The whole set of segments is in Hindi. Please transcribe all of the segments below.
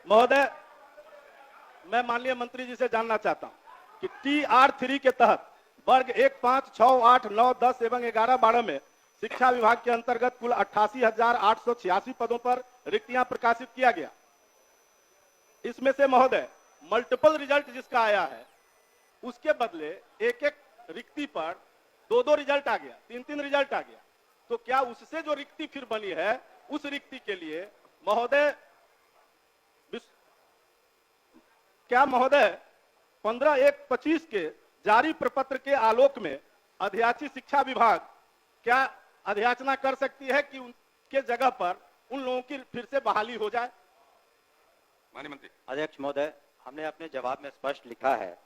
महोदय, मैं माननीय मंत्री जी से जानना चाहता हूं कि TR3 के तहत वर्ग 1, 5, 6, 8, 9, 10 एवं 11, 12 में शिक्षा विभाग के अंतर्गत कुल 88,886 पदों पर रिक्तियां प्रकाशित किया गया। इसमें से महोदय मल्टीपल रिजल्ट जिसका आया है उसके बदले एक एक रिक्ति पर 2-2 रिजल्ट आ गया, 3-3 रिजल्ट आ गया। तो क्या उससे जो रिक्ति फिर बनी है उस रिक्ति के लिए महोदय क्या महोदय 15/1/25 के जारी प्रपत्र के आलोक में अध्याची शिक्षा विभाग क्या अध्याचना कर सकती है कि उनके जगह पर उन लोगों की फिर से बहाली हो जाए? माननीय मंत्री। अध्यक्ष महोदय, हमने अपने जवाब में स्पष्ट लिखा है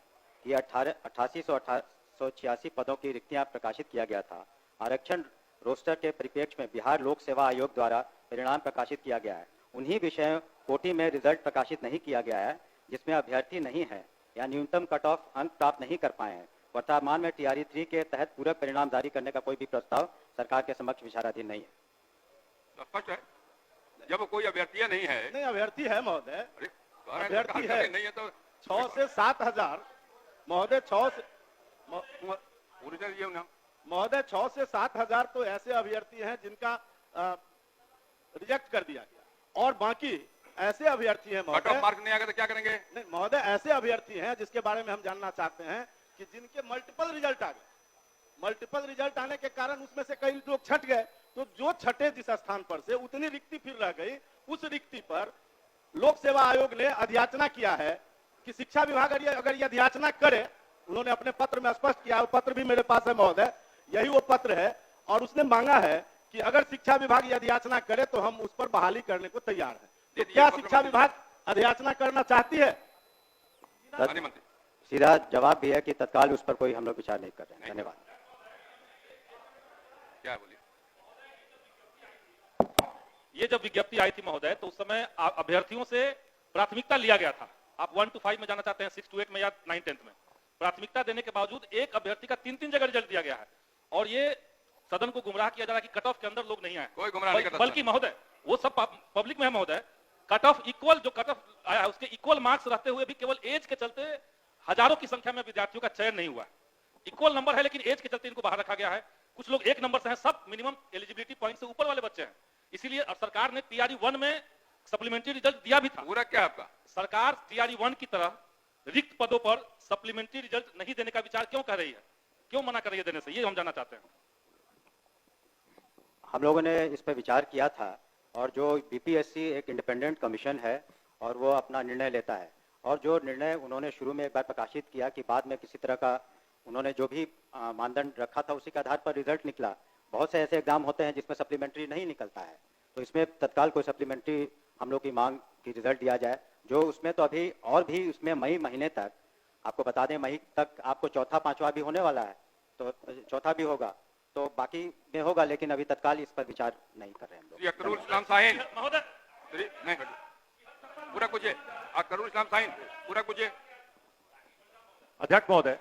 कि 8886 पदों की रिक्तियां प्रकाशित किया गया था। आरक्षण रोस्टर के परिप्रेक्ष्य में बिहार लोक सेवा आयोग द्वारा परिणाम प्रकाशित किया गया है। उन्हीं विषयों कोटि में रिजल्ट प्रकाशित नहीं किया गया है जिसमें अभ्यर्थी नहीं है या न्यूनतम कट ऑफ अंक प्राप्त नहीं कर पाए हैं। वर्तमान में TR3 के तहत पूरक परिणाम जारी करने का कोई भी प्रस्ताव सरकार के समक्ष विचाराधीन नहीं है। स्पष्ट है, जब कोई अभ्यर्थी नहीं है। नहीं, अभ्यर्थी है महोदय, अभ्यर्थी है। नहीं है तो 6 से 7,000 महोदय, 6 से महोदय 6 से 7,000 तो ऐसे अभ्यर्थी हैं जिनका रिजेक्ट कर दिया गया और बाकी ऐसे अभ्यर्थी हैं महोदय, मार्क नहीं आएगा तो क्या करेंगे? नहीं महोदय, ऐसे अभ्यर्थी हैं जिसके बारे में हम जानना चाहते हैं कि जिनके मल्टीपल रिजल्ट आ गए। मल्टीपल रिजल्ट आने के कारण उसमें से कई लोग छट गए, तो जो छठे जिस स्थान पर से उतनी रिक्ति फिर रह गई। उस रिक्ति पर लोक सेवा आयोग ने अध्याचना किया है कि शिक्षा विभाग अगर ये अध्याचना करे, उन्होंने अपने पत्र में स्पष्ट किया, वो पत्र भी मेरे पास है महोदय, यही वो पत्र है, और उसने मांगा है कि अगर शिक्षा विभाग ये अध्याचना करे तो हम उस पर बहाली करने को तैयार हैं। तो क्या शिक्षा विभाग अध्याचना करना चाहती है? सीधा जवाब भी है कि तत्काल उस पर कोई हम लोग विचार नहीं कर रहे हैं। धन्यवाद। क्या बोलिए? ये जब विज्ञप्ति आई थी महोदय तो उस समय अभ्यर्थियों से प्राथमिकता लिया गया था। आप 1 to 5 में जाना चाहते हैं, 6 to 8 में या 9, 10 में प्राथमिकता देने के बावजूद एक अभ्यर्थी का 3-3 जगह रिजल्ट दिया गया है और ये सदन को गुमराह किया जा रहा है कि कट ऑफ के अंदर लोग नहीं आए। कोई गुमराह नहीं करता। बल्कि महोदय वो सब पब्लिक में है महोदय, कट ऑफ इक्वल, जो कट ऑफ आया है उसके इक्वल मार्क्स रहते हुए भी केवल एज के चलते हजारों की संख्या में विद्यार्थियों का चयन नहीं हुआ। इक्वल नंबर है लेकिन एज के चलते इनको बाहर रखा गया है। कुछ लोग 1 नंबर से हैं, सब मिनिमम एलिजिबिलिटी पॉइंट से ऊपर वाले बच्चे हैं। इसीलिए सरकार ने TR1 में सप्लीमेंट्री रिजल्ट दिया भी था। पूरा क्या आपका? सरकार TR1 की तरह रिक्त पदों पर सप्लीमेंट्री रिजल्ट नहीं देने का विचार क्यों कर रही है, क्यों मना कर रही है देने से, ये हम जानना चाहते हैं। हम लोगों ने इस पर विचार किया था और जो BPSC एक इंडिपेंडेंट कमीशन है और वो अपना निर्णय लेता है, और जो निर्णय उन्होंने शुरू में एक बार प्रकाशित किया कि बाद में किसी तरह का उन्होंने जो भी मानदंड रखा था उसी के आधार पर रिजल्ट निकला। बहुत से ऐसे एग्जाम होते हैं जिसमें सप्लीमेंट्री नहीं निकलता है, तो इसमें तत्काल कोई सप्लीमेंट्री हम लोग की मांग की रिजल्ट दिया जाए। जो उसमें तो अभी और भी उसमें मई महीने तक, आपको बता दें मई तक आपको चौथा 5वां भी होने वाला है, तो चौथा भी होगा, तो बाकी में होगा, लेकिन अभी तत्काल इस पर विचार नहीं कर रहे हैं हम लोग। अकरुल इस्लाम साहिन महोदय नहीं पूरा कुछ है। अकरुल इस्लाम साहिन पूरा कुछ है। अध्यक्ष महोदय,